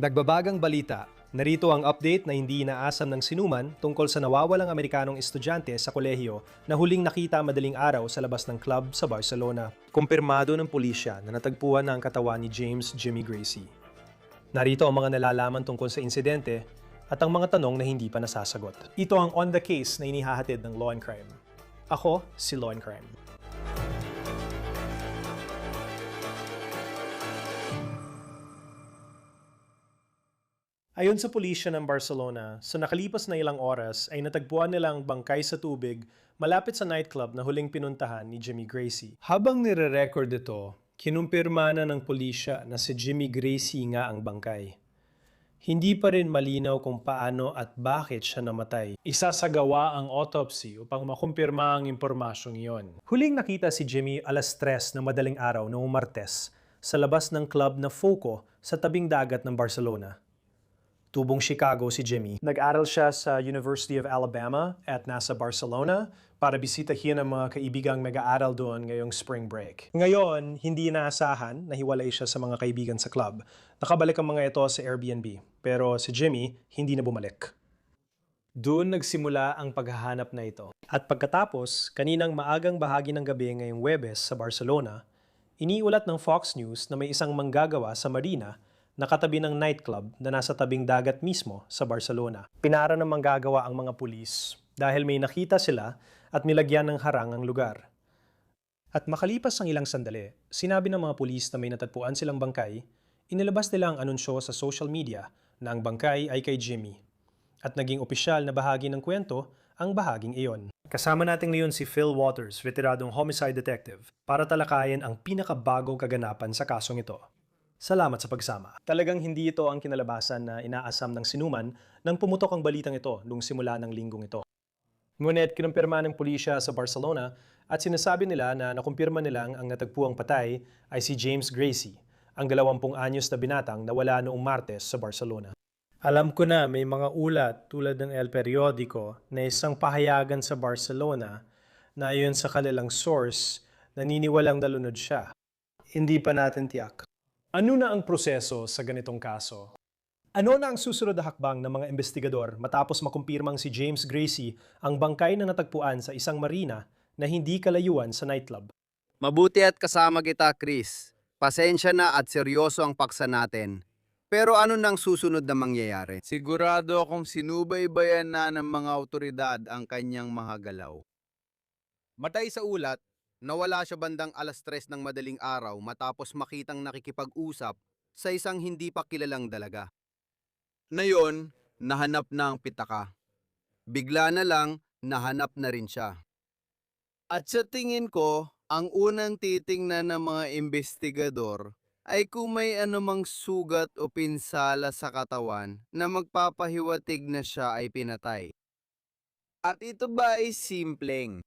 Nagbabagang balita, narito ang update na hindi inaasam ng sinuman tungkol sa nawawalang Amerikanong estudyante sa kolehiyo na huling nakita madaling araw sa labas ng club sa Barcelona. Kumpirmado ng pulisya na natagpuan na ang katawan ni James Jimmy Gracie. Narito ang mga nalalaman tungkol sa insidente at ang mga tanong na hindi pa nasasagot. Ito ang On The Case na inihahatid ng Law and Crime. Ako, si Law and Crime. Ayon sa pulisya ng Barcelona, sa nakalipas na ilang oras ay natagpuan nilang bangkay sa tubig malapit sa nightclub na huling pinuntahan ni Jimmy Gracie. Habang nire-record ito, kinumpirma na ng pulisya na si Jimmy Gracie nga ang bangkay. Hindi pa rin malinaw kung paano at bakit siya namatay. Isasagawa ang autopsy upang makumpirma ang impormasyong iyon. Huling nakita si Jimmy alas 3 ng madaling araw noong Martes sa labas ng club na Foco sa tabing dagat ng Barcelona. Tubong Chicago si Jimmy. Nag-aral siya sa University of Alabama at nasa Barcelona para bisitahin ang mga kaibigang mag-aaral doon ngayong spring break. Ngayon, hindi inaasahan na hiwalay siya sa mga kaibigan sa club. Nakabalik ang mga ito sa Airbnb, pero si Jimmy hindi na bumalik. Doon nagsimula ang paghahanap na ito. At pagkatapos, kaninang maagang bahagi ng gabi ngayong Huwebes sa Barcelona, iniulat ng Fox News na may isang manggagawa sa Marina nakatabi ng nightclub na nasa tabing dagat mismo sa Barcelona. Pinara ng manggagawa ang mga pulis dahil may nakita sila at nilagyan ng harang ang lugar. At makalipas ang ilang sandali, sinabi ng mga pulis na may natagpuan silang bangkay, inilabas nila ang anunsyo sa social media na ang bangkay ay kay Jimmy. At naging opisyal na bahagi ng kwento ang bahaging iyon. Kasama natin ngayon si Phil Waters, veteranong homicide detective, para talakayin ang pinakabagong kaganapan sa kasong ito. Salamat sa pagsama. Talagang hindi ito ang kinalabasan na inaasam ng sinuman nang pumutok ang balitang ito noong simula ng linggong ito. Ngunit kinumpirma ng pulisya sa Barcelona at sinasabi nila na nakumpirma nilang ang natagpuang patay ay si James Gracie, ang 20 anyos na binatang nawala noong Martes sa Barcelona. Alam ko na may mga ulat tulad ng El Periodico na isang pahayagan sa Barcelona na ayon sa kanilang source, naniniwalang nalunod siya. Hindi pa natin tiyak. Ano na ang proseso sa ganitong kaso? Ano na ang susunod na hakbang ng mga investigador matapos makumpirmang si James Gracie ang bangkay na natagpuan sa isang marina na hindi kalayuan sa nightclub? Mabuti at kasama kita, Chris. Pasensya na at seryoso ang paksa natin. Pero ano nang susunod na mangyayari? Sigurado akong sinubaybayan na ng mga awtoridad ang kanyang mga galaw. Matay sa ulat, nawala siya bandang alas 3 ng madaling araw matapos makitang nakikipag-usap sa isang hindi pa kilalang dalaga. Ngayon, nahanap na ang pitaka. Bigla na lang, nahanap na rin siya. At sa tingin ko, ang unang titingnan ng mga investigador ay kung may anumang sugat o pinsala sa katawan na magpapahiwatig na siya ay pinatay. At ito ba ay simpleng?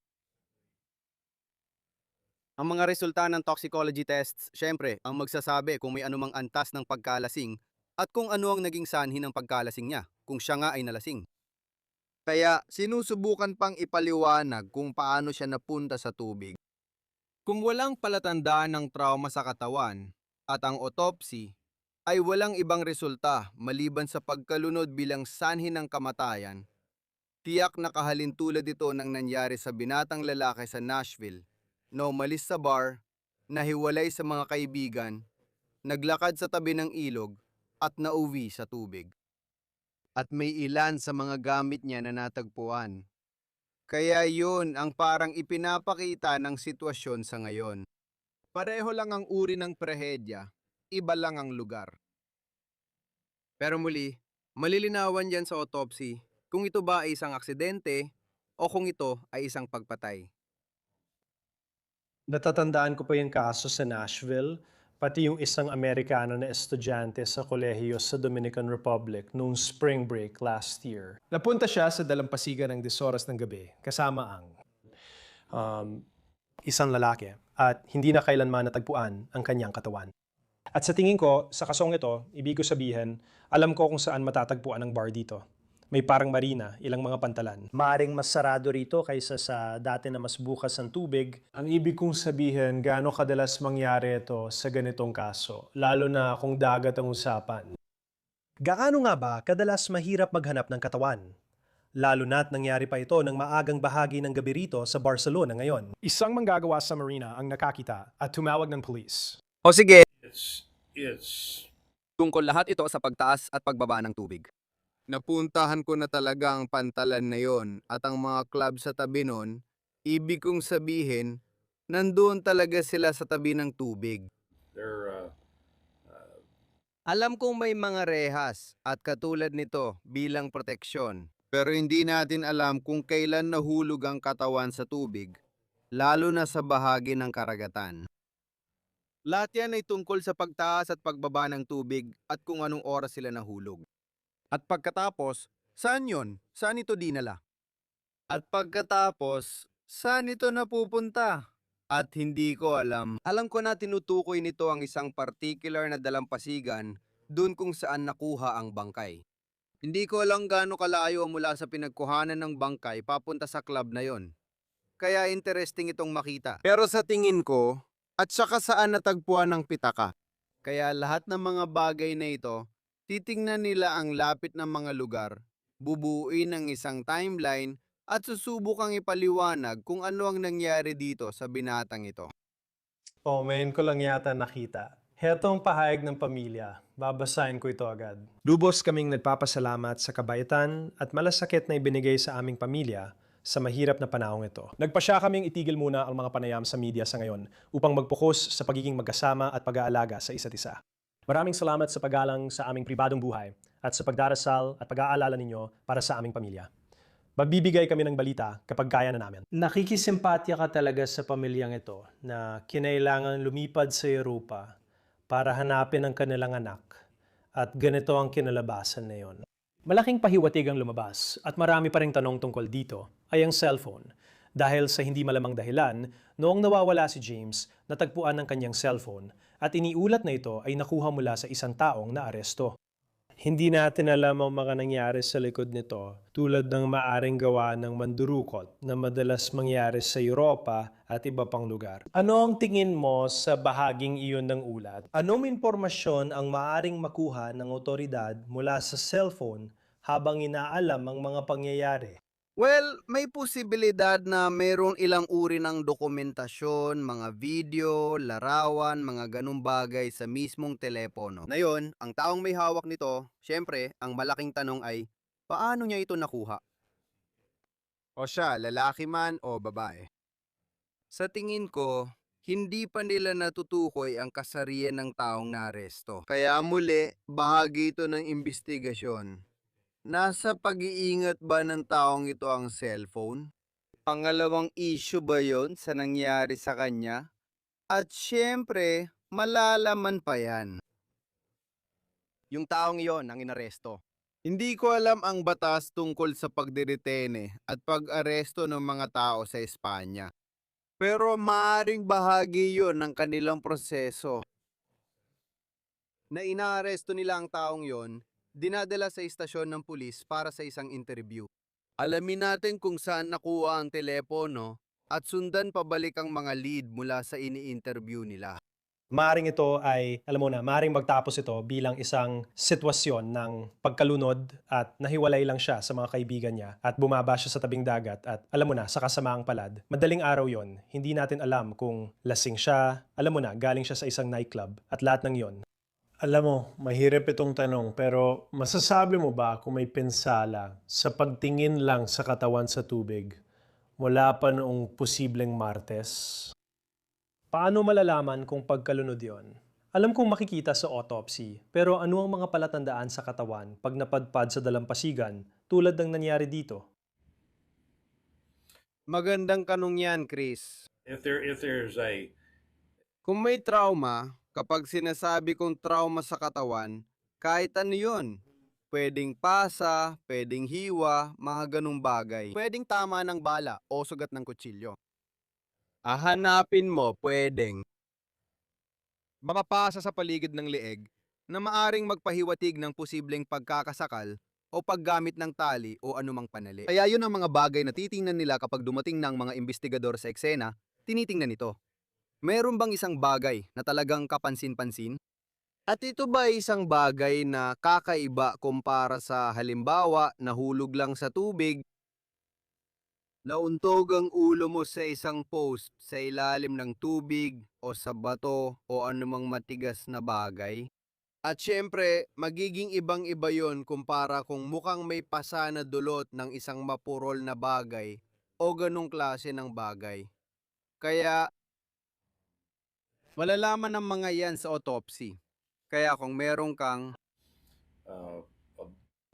Ang mga resulta ng toxicology tests, syempre, ang magsasabi kung may anumang antas ng pagkalasing at kung ano ang naging sanhi ng pagkalasing niya, kung siya nga ay nalasing. Kaya sinusubukan pang ipaliwanag kung paano siya napunta sa tubig. Kung walang palatandaan ng trauma sa katawan at ang autopsy ay walang ibang resulta maliban sa pagkalunod bilang sanhi ng kamatayan, tiyak na kahalintulad ito ng nangyari sa binatang lalaki sa Nashville na umalis sa bar, nahiwalay sa mga kaibigan, naglakad sa tabi ng ilog, at nauwi sa tubig. At may ilan sa mga gamit niya na natagpuan. Kaya yun ang parang ipinapakita ng sitwasyon sa ngayon. Pareho lang ang uri ng trahedya, iba lang ang lugar. Pero muli, malilinawan yan sa autopsy kung ito ba ay isang aksidente o kung ito ay isang pagpatay. Natatandaan ko pa yung kaso sa Nashville, pati yung isang Amerikano na estudyante sa kolehiyo sa Dominican Republic noong spring break last year. Napunta siya sa dalampasigan ng 10 oras ng gabi kasama ang isang lalaki at hindi na kailanman natagpuan ang kanyang katawan. At sa tingin ko, sa kasong ito, ibig ko sabihin, alam ko kung saan matatagpuan ang bar dito. May parang marina, ilang mga pantalan. Maaring mas sarado rito kaysa sa dati na mas bukas ang tubig. Ang ibig kong sabihin, gaano kadalas mangyari ito sa ganitong kaso, lalo na kung dagat ang usapan. Gaano nga ba kadalas mahirap maghanap ng katawan? Lalo na't nangyari pa ito ng maagang bahagi ng gabi rito sa Barcelona ngayon. Isang manggagawa sa marina ang nakakita at tumawag ng pulis. O sige, It's tungkol lahat ito sa pagtaas at pagbaba ng tubig. Napuntahan ko na talaga ang pantalan na yon at ang mga club sa tabi nun, ibig kong sabihin, nandoon talaga sila sa tabi ng tubig. they're Alam kong may mga rehas at katulad nito bilang proteksyon. Pero hindi natin alam kung kailan nahulog ang katawan sa tubig, lalo na sa bahagi ng karagatan. Lahat yan ay tungkol sa pagtaas at pagbaba ng tubig at kung anong oras sila nahulog. At pagkatapos, saan yon? Saan ito dinala? At pagkatapos, saan ito napupunta? At hindi ko alam. Alam ko na tinutukoy nito ang isang particular na dalampasigan dun kung saan nakuha ang bangkay. Hindi ko alam gaano kalayo mula sa pinagkuhanan ng bangkay papunta sa club na yon. Kaya interesting itong makita. Pero sa tingin ko, at saka saan natagpuan ng pitaka. Kaya lahat ng mga bagay na ito, titingnan nila ang lapit ng mga lugar, bubuuin ng isang timeline, at susubukang ipaliwanag kung ano ang nangyari dito sa binatang ito. Ngayon ko lang yata nakita. Hetong pahayag ng pamilya. Babasahin ko ito agad. Lubos kaming nagpapasalamat sa kabaitan at malasakit na ibinigay sa aming pamilya sa mahirap na panahong ito. Nagpasya kaming itigil muna ang mga panayam sa media sa ngayon upang mag-focus sa pagiging magkasama at pag-aalaga sa isa't isa. Maraming salamat sa paggalang sa aming pribadong buhay at sa pagdarasal at pag-aalala ninyo para sa aming pamilya. Magbibigay kami ng balita kapag kaya na namin. Nakikisimpatya ka talaga sa pamilyang ito na kinailangan lumipad sa Europa para hanapin ang kanilang anak at ganito ang kinalabasan na yon. Malaking pahiwatig ang lumabas at marami pa ring tanong tungkol dito ay ang cellphone. Dahil sa hindi malamang dahilan, noong nawawala si James, natagpuan ng kanyang cellphone at iniulat na ito ay nakuha mula sa isang taong naaresto. Hindi natin alam ang mga nangyari sa likod nito tulad ng maaring gawa ng mandurukot na madalas mangyari sa Europa at iba pang lugar. Ano ang tingin mo sa bahaging iyon ng ulat? Anong impormasyon ang maaring makuha ng otoridad mula sa cellphone habang inaalam ang mga pangyayari? Well, may posibilidad na mayroong ilang uri ng dokumentasyon, mga video, larawan, mga ganung bagay sa mismong telepono. Ngayon, ang taong may hawak nito, syempre, ang malaking tanong ay, paano niya ito nakuha? O siya, lalaki man o babae? Sa tingin ko, hindi pa nila natutukoy ang kasarian ng taong naaresto. Kaya muli, bahagi ito ng imbestigasyon. Nasa pag-iingat ba ng taong ito ang cellphone? Pangalawang issue ba yon sa nangyari sa kanya? At syempre, malalaman pa yan. Yung taong iyon ang inaresto. Hindi ko alam ang batas tungkol sa pagdiretene at pag-aresto ng mga tao sa Espanya. Pero maaring bahagi yon ng kanilang proseso. Na inaaresto nila ang taong yon, dinadala sa istasyon ng pulis para sa isang interview. Alamin natin kung saan nakuha ang telepono at sundan pabalik ang mga lead mula sa ini-interview nila. Maaring ito ay, alam mo na, maaring magtapos ito bilang isang sitwasyon ng pagkalunod at nahiwalay lang siya sa mga kaibigan niya at bumaba siya sa tabing dagat at alam mo na, sa kasamaang palad. Madaling araw yon, hindi natin alam kung lasing siya, alam mo na, galing siya sa isang nightclub at lahat ng yon. Alam mo, mahirap itong tanong pero masasabi mo ba kung may pinsala sa pagtingin lang sa katawan sa tubig mula pa noong posibleng Martes? Paano malalaman kung pagkalunod yon? Alam kong makikita sa autopsy, pero ano ang mga palatandaan sa katawan pag napadpad sa dalampasigan tulad ng nangyari dito? Magandang tanong yan, Chris. if there's a Kung may trauma, kapag sinasabi kong trauma sa katawan, kahit ano yun. Pwedeng pasa, pwedeng hiwa, mga ganung bagay. Pwedeng tama ng bala o sugat ng kutsilyo. Hanapin mo, pwedeng mapapasa sa paligid ng leeg na maaring magpahiwatig ng posibleng pagkakasakal o paggamit ng tali o anumang panali. Kaya yun ang mga bagay na titingnan nila kapag dumating ng mga investigador sa eksena, tinitingnan ito. Meron bang isang bagay na talagang kapansin-pansin? At ito ba ay isang bagay na kakaiba kumpara sa halimbawa nahulog lang sa tubig, nauntog ang ulo mo sa isang post sa ilalim ng tubig o sa bato o anumang matigas na bagay? At syempre, magiging ibang-iba yon kumpara kung mukhang may pasa na dulot ng isang mapurol na bagay o ganong klase ng bagay. Kaya, malalaman ng mga yan sa autopsy. Kaya kung meron kang, uh,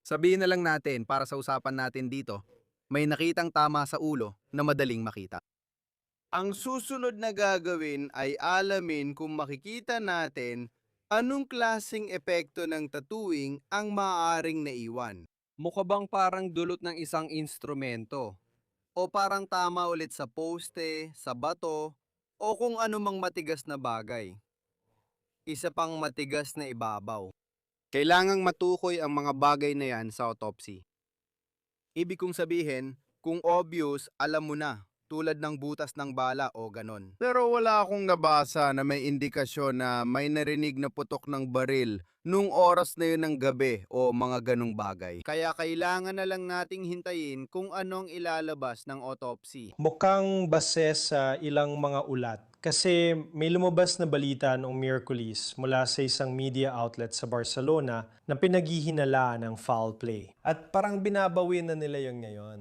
sabihin na lang natin para sa usapan natin dito, may nakitang tama sa ulo na madaling makita. Ang susunod na gagawin ay alamin kung makikita natin anong klaseng epekto ng tattooing ang maaaring naiwan. Mukha bang parang dulot ng isang instrumento? O parang tama ulit sa poste, sa bato, o kung anumang matigas na bagay? Isa pang matigas na ibabaw. Kailangang matukoy ang mga bagay na yan sa autopsy. Ibig kong sabihin, kung obvious, alam mo na, tulad ng butas ng bala o ganon. Pero wala akong nabasa na may indikasyon na may narinig na putok ng baril nung oras na yun ng gabi o mga ganong bagay. Kaya kailangan na lang nating hintayin kung anong ilalabas ng autopsy. Mukhang base sa ilang mga ulat. Kasi may lumabas na balita noong Miyerkules mula sa isang media outlet sa Barcelona na pinaghihinala ng foul play. At parang binabawi na nila yung ngayon.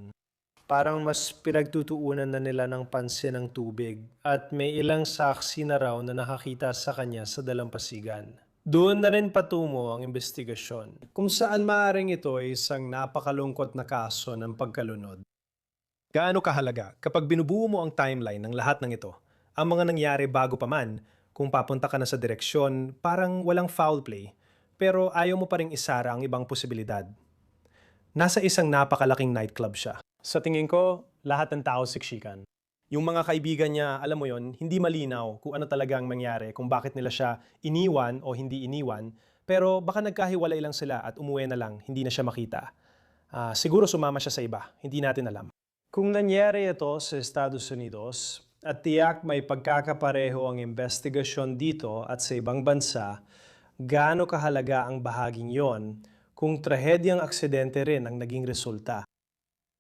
Parang mas pinagtutuunan na nila ng pansin ng tubig at may ilang saksi na raw na nakakita sa kanya sa dalampasigan. Doon na rin patungo ang investigasyon, kung saan maaaring ito ay isang napakalungkot na kaso ng pagkalunod. Gaano kahalaga kapag binubuo mo ang timeline ng lahat ng ito, ang mga nangyari bago pa man, kung papunta ka na sa direksyon, parang walang foul play, pero ayaw mo pa ring isara ang ibang posibilidad. Nasa isang napakalaking nightclub siya. Sa tingin ko, lahat ng tao siksikan. Yung mga kaibigan niya, alam mo yon, hindi malinaw kung ano talaga ang mangyari, kung bakit nila siya iniwan o hindi iniwan, pero baka nagkahiwalay lang sila at umuwi na lang, hindi na siya makita. Siguro sumama siya sa iba, hindi natin alam. Kung nangyari ito sa Estados Unidos, at tiyak may pagkakapareho ang investigasyon dito at sa ibang bansa, gaano kahalaga ang bahaging yon kung trahedyang aksidente rin ang naging resulta.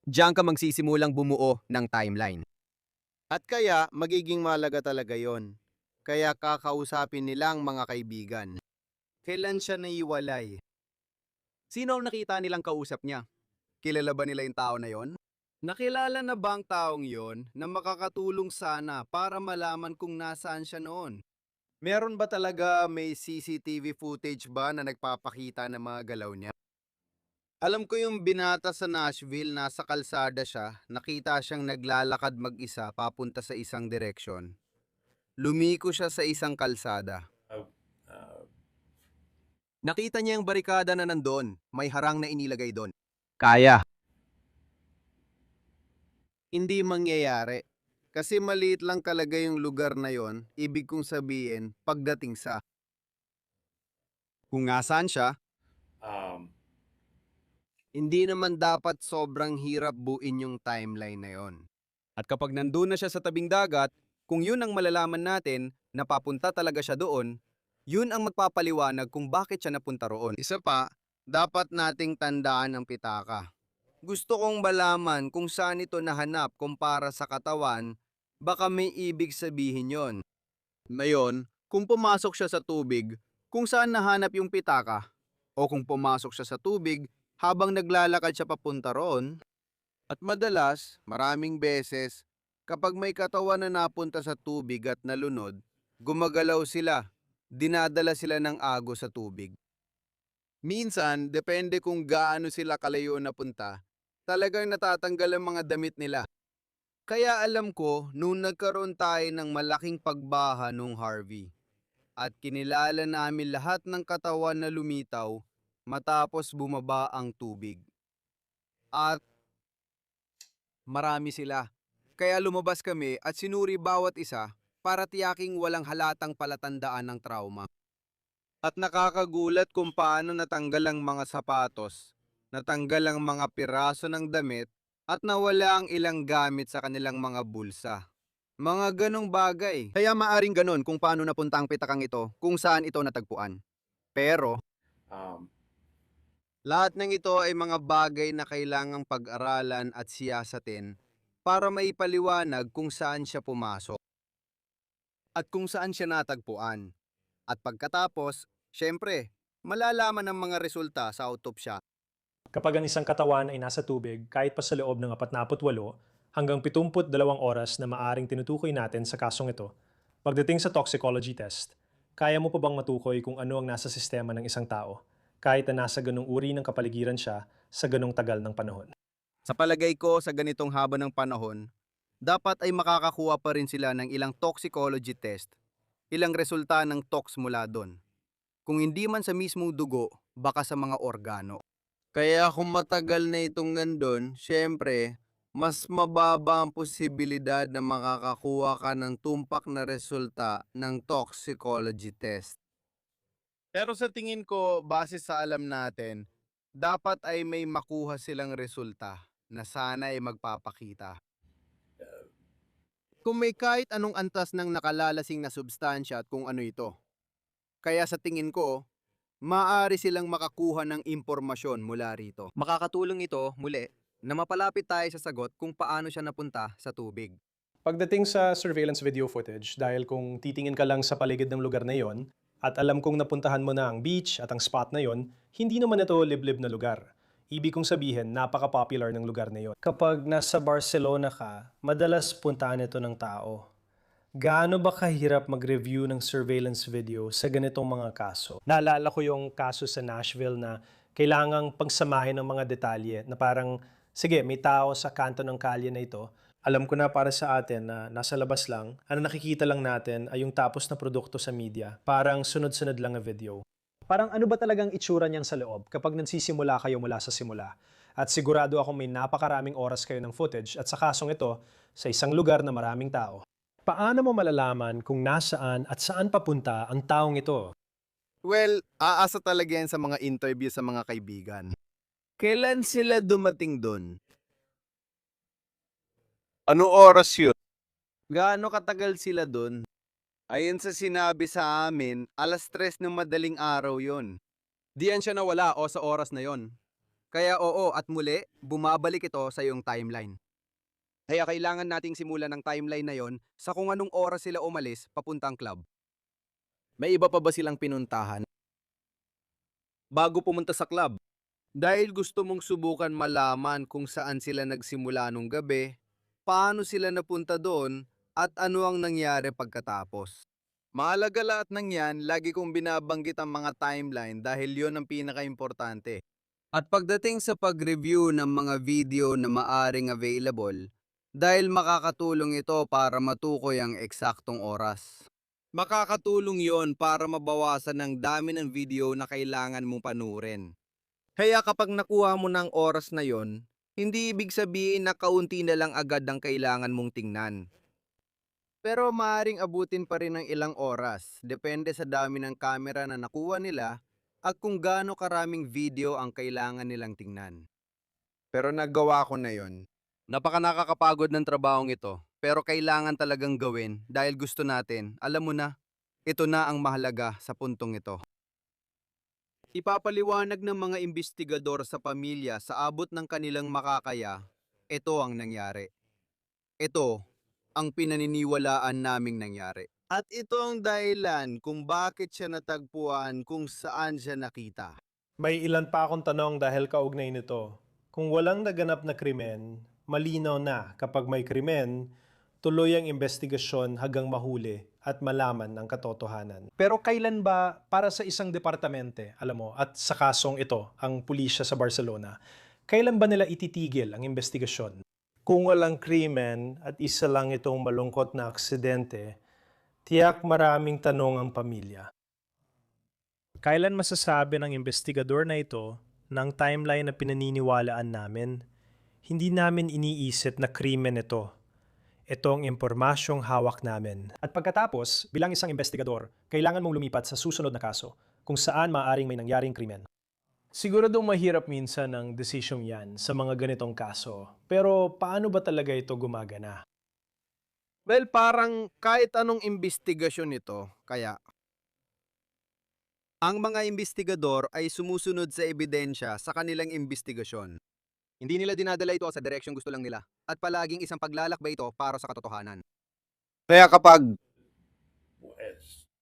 Diyan ka magsisimulang bumuo ng timeline. At kaya, magiging malaga talaga yon. Kaya kakausapin nilang mga kaibigan. Kailan siya naiwalay? Sino ang nakita nilang kausap niya? Kilala ba nila yung tao na yon? Nakilala na ba ang taong yon na makakatulong sana para malaman kung nasaan siya noon? Meron ba talaga may CCTV footage ba na nagpapakita ng mga galaw niya? Alam ko yung binata sa Nashville, nasa kalsada siya, nakita siyang naglalakad mag-isa papunta sa isang direksyon. Lumiko siya sa isang kalsada. uh, Nakita niya yung barikada na nandun, may harang na inilagay doon. Kaya. Hindi mangyayari. Kasi maliit lang talaga yung lugar na yon, ibig kong sabihin, pagdating sa. Kung nasaan siya, um, hindi naman dapat sobrang hirap buuin yung timeline na yon. At kapag nandun na siya sa tabing dagat, kung yun ang malalaman natin na papunta talaga siya doon, yun ang magpapaliwanag kung bakit siya napunta roon. Isa pa, dapat nating tandaan ang pitaka. Gusto kong malaman kung saan ito nahanap kumpara sa katawan, baka may ibig sabihin yon. Ngayon, kung pumasok siya sa tubig, kung saan nahanap yung pitaka, o kung pumasok siya sa tubig, habang naglalakad siya papunta roon, at madalas, maraming beses, kapag may katawan na napunta sa tubig at nalunod, gumagalaw sila, dinadala sila ng agos sa tubig. Minsan, depende kung gaano sila kalayo napunta, talagang natatanggal ang mga damit nila. Kaya alam ko, nung nagkaroon tayo ng malaking pagbaha nung Harvey, at kinilala namin lahat ng katawan na lumitaw, matapos bumaba ang tubig. At marami sila. Kaya lumabas kami at sinuri bawat isa para tiyaking walang halatang palatandaan ng trauma. At nakakagulat kung paano natanggal ang mga sapatos, natanggal ang mga piraso ng damit, at nawala ang ilang gamit sa kanilang mga bulsa. Mga ganong bagay. Kaya maaring ganon kung paano napunta ang pitakang ito, kung saan ito natagpuan. Pero, um, lahat ng ito ay mga bagay na kailangang pag-aralan at siyasatin para maipaliwanag kung saan siya pumasok at kung saan siya natagpuan. At pagkatapos, syempre, malalaman ang mga resulta sa autopsya. Kapag ang isang katawan ay nasa tubig kahit pa sa loob ng 48 hanggang 72 oras na maaring tinutukoy natin sa kasong ito, pagdating sa toxicology test, kaya mo pa bang matukoy kung ano ang nasa sistema ng isang tao kahit na nasa ganung uri ng kapaligiran siya sa ganung tagal ng panahon? Sa palagay ko, sa ganitong haba ng panahon, dapat ay makakakuha pa rin sila ng ilang toxicology test, ilang resulta ng tox mula doon. Kung hindi man sa mismong dugo, baka sa mga organo. Kaya kung matagal na itong nandun, syempre, mas mababa ang posibilidad na makakakuha ka ng tumpak na resulta ng toxicology test. Pero sa tingin ko, base sa alam natin, dapat ay may makuha silang resulta na sana ay magpapakita. Kung may kahit anong antas ng nakalalasing na substansya at kung ano ito. Kaya sa tingin ko, maaari silang makakuha ng impormasyon mula rito. Makakatulong ito, muli, na mapalapit tayo sa sagot kung paano siya napunta sa tubig. Pagdating sa surveillance video footage, dahil kung titingin ka lang sa paligid ng lugar na yon, at alam kong napuntahan mo na ang beach at ang spot na yon, hindi naman ito liblib na lugar. Ibig kong sabihin, napaka-popular ng lugar na yon. Kapag nasa Barcelona ka, madalas puntahan ito ng tao. Gaano ba kahirap mag-review ng surveillance video sa ganitong mga kaso? Naalala ko yung kaso sa Nashville na kailangang pagsamahin ng mga detalye na parang, sige, may tao sa kanto ng kalye na ito. Alam ko na para sa atin na nasa labas lang, ano nakikita lang natin ay yung tapos na produkto sa media. Parang sunod-sunod lang na video. Parang ano ba talagang itsura niyan sa loob kapag nagsisimula kayo mula sa simula? At sigurado ako may napakaraming oras kayo ng footage at sa kasong ito, sa isang lugar na maraming tao. Paano mo malalaman kung nasaan at saan papunta ang taong ito? Well, aasa talaga yan sa mga interview sa mga kaibigan. Kailan sila dumating doon? Ano oras yun? Gaano katagal sila doon? Ayon sa sinabi sa amin, 3:00 ng madaling araw yon. Diyan siya nawala o sa oras na yon. Kaya oo at muli, bumabalik ito sa iyong timeline. Kaya kailangan nating simulan ng timeline na yon sa kung anong oras sila umalis papuntang club. May iba pa ba silang pinuntahan bago pumunta sa club? Dahil gusto mong subukan malaman kung saan sila nagsimula nung gabi, paano sila napunta doon, at ano ang nangyari pagkatapos. Mahalaga lahat ng yan, lagi kong binabanggit ang mga timeline dahil yon ang pinaka-importante. At pagdating sa pag-review ng mga video na maaring available, dahil makakatulong ito para matukoy ang eksaktong oras. Makakatulong yon para mabawasan ang dami ng video na kailangan mong panurin. Kaya kapag nakuha mo ng oras na yon, hindi ibig sabihin na kaunti na lang agad ang kailangan mong tingnan. Pero maaaring abutin pa rin ng ilang oras, depende sa dami ng kamera na nakuha nila at kung gaano karaming video ang kailangan nilang tingnan. Pero nagawa ko na yon. Napaka nakakapagod ng trabahong ito, pero kailangan talagang gawin dahil gusto natin, alam mo na, ito na ang mahalaga sa puntong ito. Ipapaliwanag ng mga investigador sa pamilya sa abot ng kanilang makakaya, ito ang nangyari. Ito ang pinaniniwalaan naming nangyari. At ito ang dahilan kung bakit siya natagpuan kung saan siya nakita. May ilan pa akong tanong dahil kaugnay nito. Kung walang naganap na krimen, malinaw na kapag may krimen, tuloy ang investigasyon hanggang mahuli at malaman ang katotohanan. Pero kailan ba para sa isang departamente, alam mo, at sa kasong ito, ang pulisya sa Barcelona, kailan ba nila ititigil ang investigasyon? Kung walang krimen at isa lang itong malungkot na aksidente, tiyak maraming tanong ang pamilya. Kailan masasabi ng investigador na ito ng timeline na pinaniniwalaan namin? Hindi namin iniisip na krimen ito. Ito ang impormasyong hawak namin. At pagkatapos, bilang isang investigador, kailangan mong lumipat sa susunod na kaso kung saan maaaring may nangyaring krimen. Siguradong mahirap minsan ang desisyong yan sa mga ganitong kaso. Pero paano ba talaga ito gumagana? Well, parang kahit anong investigasyon ito, kaya Ang mga investigador ay sumusunod sa ebidensya sa kanilang investigasyon. Hindi nila dinadala ito sa direksyong gusto lang nila at palaging isang paglalakbay ito para sa katotohanan. Kaya as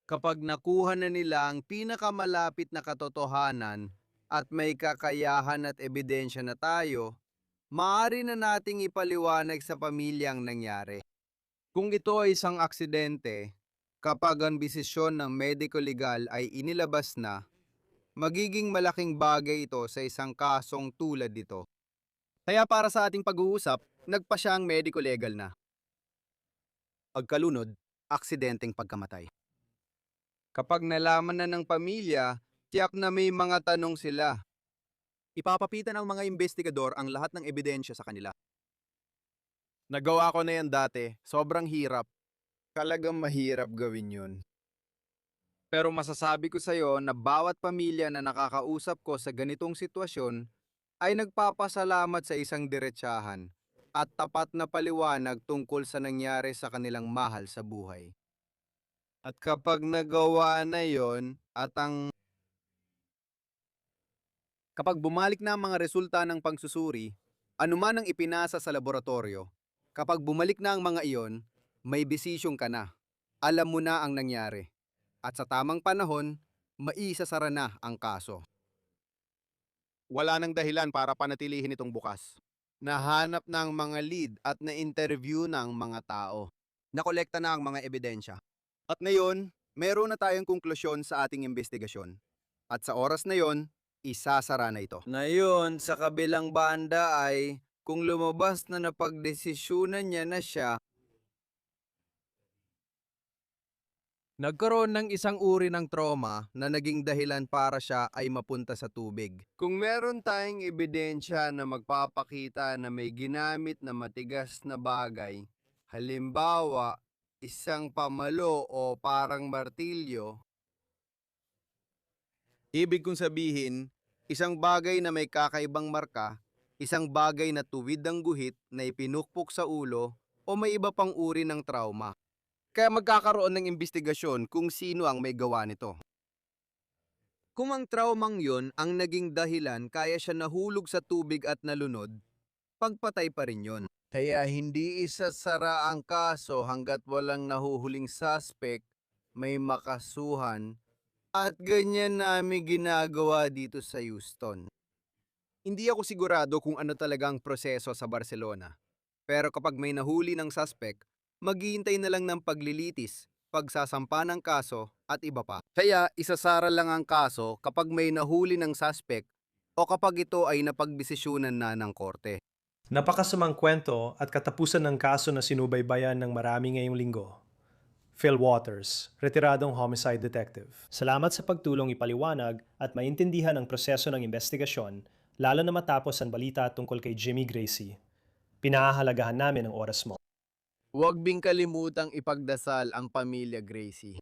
kapag nakuha na nila ang pinakamalapit na katotohanan at may kakayahan at ebidensya na tayo, maaari na nating ipaliwanag sa pamilyang nangyari. Kung ito ay isang aksidente, kapag ang desisyon ng medico-legal ay inilabas na, magiging malaking bagay ito sa isang kasong tulad nito. Kaya para sa ating pag-uusap, nagpa siyang medico-legal na. Pagkalunod, aksidenteng pagkamatay. Kapag nalaman na ng pamilya, tiyak na may mga tanong sila. Ipapapitan ng mga investigador ang lahat ng ebidensya sa kanila. Nagawa ko na yan dati. Sobrang hirap. Talagang mahirap gawin yun. Pero masasabi ko sa'yo na bawat pamilya na nakakausap ko sa ganitong sitwasyon ay nagpapasalamat sa isang diretsahan at tapat na paliwanag tungkol sa nangyari sa kanilang mahal sa buhay. At kapag nagawa na yon at kapag bumalik na ang mga resulta ng pagsusuri, anuman ang ipinasa sa laboratorio, kapag bumalik na ang mga iyon, may desisyong ka na. Alam mo na ang nangyari. At sa tamang panahon, maisasara na ang kaso. Wala nang dahilan para panatilihin itong bukas. Nahanap na ang mga lead at na-interview na ang mga tao. Nakolekta na ang mga ebidensya. At ngayon, meron na tayong konklusyon sa ating investigasyon. At sa oras na yon, isasara na ito. Ngayon, sa kabilang banda ay, kung lumabas na napagdesisyunan niya na siya, nagkaroon ng isang uri ng trauma na naging dahilan para siya ay mapunta sa tubig. Kung meron tayong ebidensya na magpapakita na may ginamit na matigas na bagay, halimbawa, isang pamalo o parang martilyo, ibig kong sabihin, isang bagay na may kakaibang marka, isang bagay na tuwid ang guhit na ipinukpok sa ulo o may iba pang uri ng trauma. Kaya magkakaroon ng investigasyon kung sino ang may gawa nito. Kung ang traumang yon ang naging dahilan kaya siya nahulog sa tubig at nalunod, pagpatay pa rin yon. Kaya hindi isasara ang kaso hanggat walang nahuhuling suspect, may makasuhan, at ganyan namin ginagawa dito sa Houston. Hindi ako sigurado kung ano talagang proseso sa Barcelona. Pero kapag may nahuli ng suspect, maghihintay na lang ng paglilitis, pagsasampa ng kaso at iba pa. Kaya isasara lang ang kaso kapag may nahuli ng suspect o kapag ito ay napagdesisyonan na ng korte. Napakasamang kwento at katapusan ng kaso na sinubaybayan ng marami ngayong linggo. Phil Waters, retiradong homicide detective. Salamat sa pagtulong ipaliwanag at maintindihan ang proseso ng investigasyon, lalo na matapos ang balita tungkol kay Jimmy Gracie. Pinahahalagahan namin ang oras mo. Huwag bing kalimutang ipagdasal ang pamilya Gracie.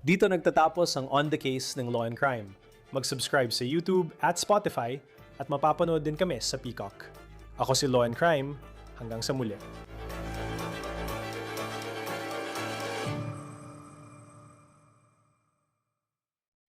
Dito nagtatapos ang On The Case ng Law and Crime. Mag-subscribe sa YouTube at Spotify at mapapanood din kami sa Peacock. Ako si Law and Crime. Hanggang sa muli.